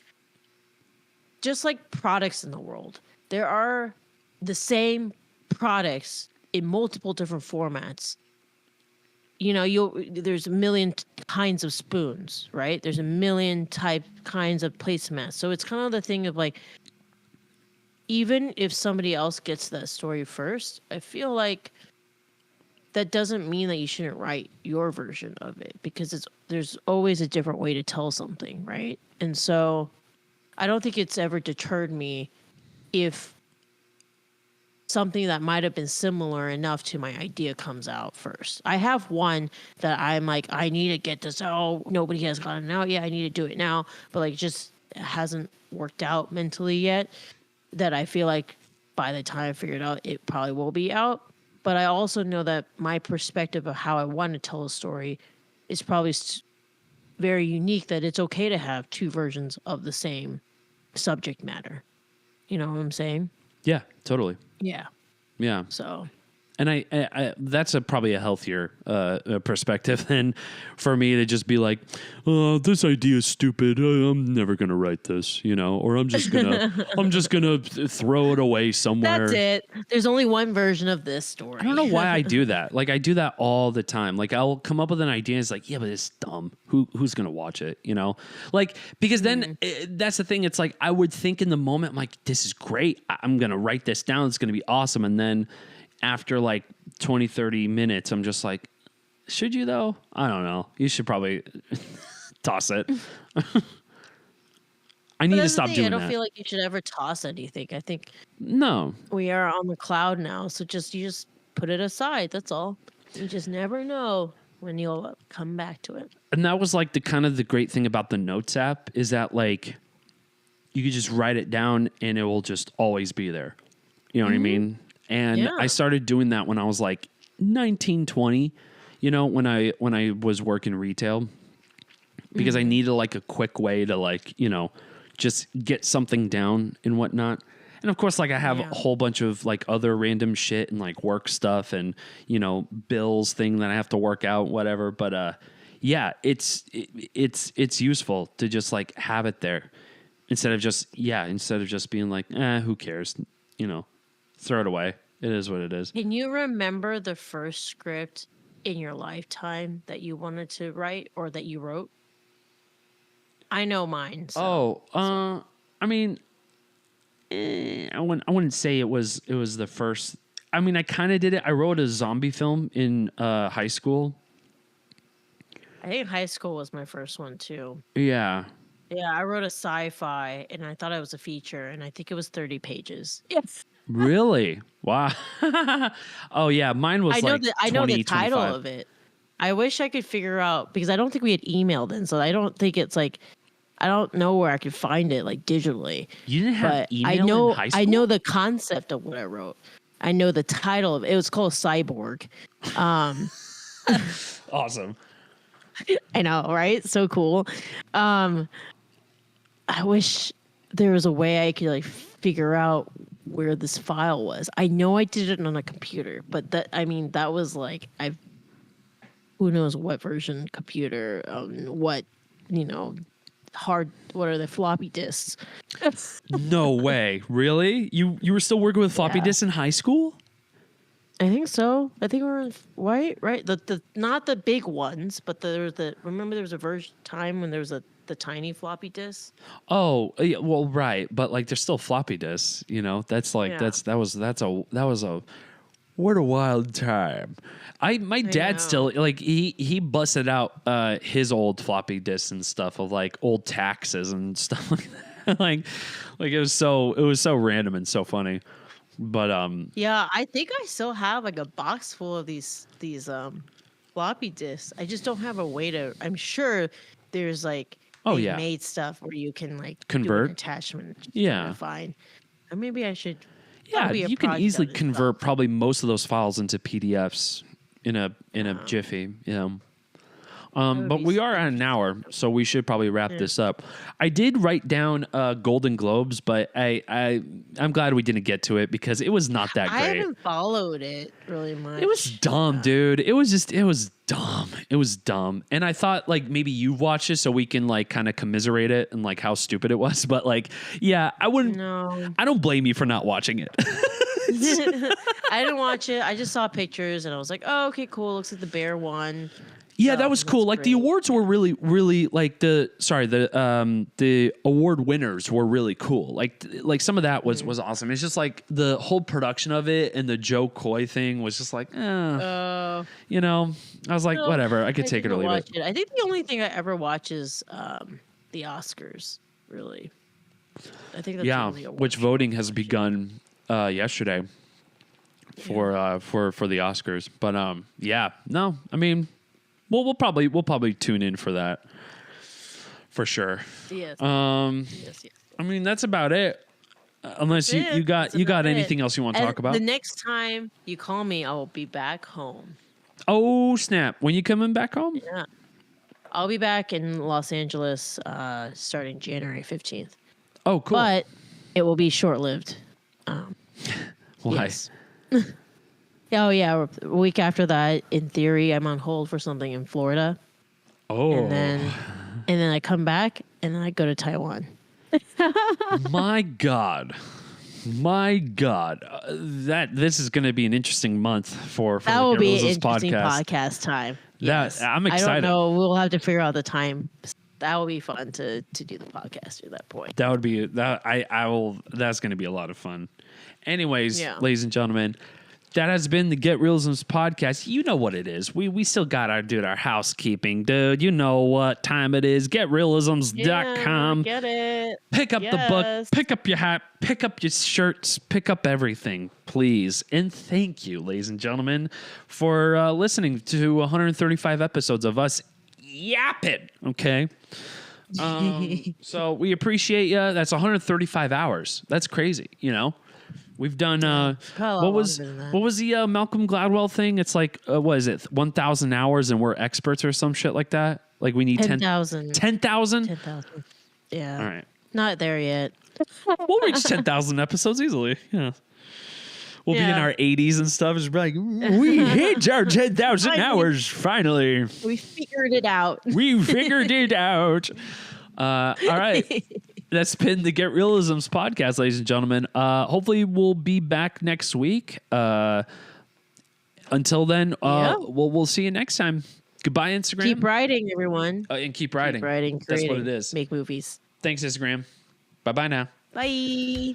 just like products in the world, there are the same products in multiple different formats. You know, there's a million kinds of spoons, right? There's a million kinds of placemats. So it's kind of the thing of like, even if somebody else gets that story first, I feel like that doesn't mean that you shouldn't write your version of it, because there's always a different way to tell something, right? And so I don't think it's ever deterred me if something that might have been similar enough to my idea comes out first. I have one that I'm like, I need to get this out. Nobody has gotten it out yet. I need to do it now. But like, just hasn't worked out mentally yet, that I feel like by the time I figure it out, it probably will be out. But I also know that my perspective of how I want to tell a story is probably very unique, that it's okay to have two versions of the same subject matter. You know what I'm saying? Yeah, totally. Yeah. Yeah. So, and I that's probably a healthier perspective than for me to just be like, oh, this idea is stupid. I'm never gonna write this, you know, or I'm just gonna throw it away somewhere. That's it. There's only one version of this story. I don't know why I do that. Like, I do that all the time. Like, I'll come up with an idea and it's like, yeah, but it's dumb. Who's gonna watch it? You know, like, because then that's the thing. It's like, I would think in the moment, I'm like, this is great. I'm gonna write this down. It's gonna be awesome. And then after like 20, 30 minutes, I'm just like, should you though? I don't know. You should probably toss it. I need to stop doing that. I don't feel like you should ever toss anything. I think no, we are on the cloud now. So you just put it aside. That's all. You just never know when you'll come back to it. And that was like the great thing about the Notes app is that like you could just write it down and it will just always be there. You know what I mean? And I started doing that when I was like 19, 20, you know, when I was working retail, because I needed like a quick way to like, you know, just get something down and whatnot. And of course, like I have a whole bunch of like other random shit and like work stuff and, you know, bills thing that I have to work out, whatever. But yeah, it's useful to just like have it there instead of just being like, who cares? You know, throw it away. It is what it is. Can you remember the first script in your lifetime that you wanted to write or that you wrote? I know mine. So. I mean, I wouldn't say it was the first. I mean, I kind of did it. I wrote a zombie film in high school. I think high school was my first one too. Yeah. Yeah, I wrote a sci-fi, and I thought it was a feature, and I think it was 30 pages. Yes. Really? Wow. Oh yeah, mine was I know the title 25. of it. I wish I could figure out, because I don't think we had email then, so I don't think it's like, I don't know where I could find it like digitally. You didn't have email in high school? I know the concept of what I wrote. I know the title of it. It was called Cyborg. Awesome. I know, right? So cool. I wish there was a way I could like figure out where this file was. I know I did it on a computer, but that was like, who knows what version computer, what, you know, what are the floppy disks? No way. Really? You were still working with floppy disks in high school? I think so. I think we were in right. The not the big ones, but remember there was a time when there was the tiny floppy disks. Oh, yeah, well, right, but like there's still floppy disks. You know, that's like that was a what a wild time. My dad still like he busted out his old floppy disks and stuff of like old taxes and stuff like that. like it was so random and so funny. But yeah, I think I still have like a box full of these floppy disks. I just don't have a way to. I'm sure there's like made stuff where you can like convert do an attachment. Yeah, fine. Or maybe I should. Yeah, you can easily convert probably most of those files into PDFs in a jiffy. But we are at an hour, so we should probably wrap this up. I did write down Golden Globes, but I'm glad we didn't get to it because it was not that great. I haven't followed it really much. It was dumb, dude. It was dumb. It was dumb. And I thought like maybe you've watched it so we can like kind of commiserate it and like how stupid it was. But like, yeah, I wouldn't. No. I don't blame you for not watching it. I didn't watch it. I just saw pictures and I was like, oh, okay, cool. Looks like the bear won. Yeah, that was cool. Like great. The awards were really, really like the award winners were really cool. Like some of that was awesome. It's just like the whole production of it and the Joe Coy thing was just like, you know, I was like, whatever, I could take it or leave it. I think the only thing I ever watch is the Oscars. Really, I think that's the only award. Which voting has begun yesterday for the Oscars. But I mean. Well, we'll probably tune in for that, for sure. Yes. Yes. I mean, that's about it. Unless you got anything else you want to talk about. The next time you call me, I will be back home. Oh snap! When you coming back home? Yeah, I'll be back in Los Angeles starting January 15th. Oh, cool. But it will be short-lived. Why? Yes. Oh, yeah. A week after that, in theory, I'm on hold for something in Florida. Oh. And then I come back, and then I go to Taiwan. My God. This is going to be an interesting month for that will be an interesting podcast time. Yes. I'm excited. I don't know. We'll have to figure out the time. That will be fun to do the podcast at that point. That would be that. I will. That's going to be a lot of fun. Anyways, ladies and gentlemen. That has been the Get Reelisms Podcast. You know what it is. We still got to our housekeeping, dude. You know what time it is. GetReelisms.com. Get it. Pick up the book. Pick up your hat. Pick up your shirts. Pick up everything, please. And thank you, ladies and gentlemen, for listening to 135 episodes of us yapping, okay? So we appreciate you. That's 135 hours. That's crazy, you know? We've done what was the Malcolm Gladwell thing? It's like what is it? 1,000 hours and we're experts or some shit like that. Like we need 10,000. 10,000? 10,000. Yeah. All right. Not there yet. We'll reach 10,000 episodes easily. Yeah. We'll be in our 80s and stuff. It's like we hit our 10,000 hours finally. We figured it out. We figured it out. All right. That's been the Get Reelisms Podcast, ladies and gentlemen. Hopefully we'll be back next week. Until then, we'll see you next time. Goodbye, Instagram. Keep writing, everyone. And keep writing. Keep writing. That's what it is. Make movies. Thanks, Instagram. Bye-bye now. Bye.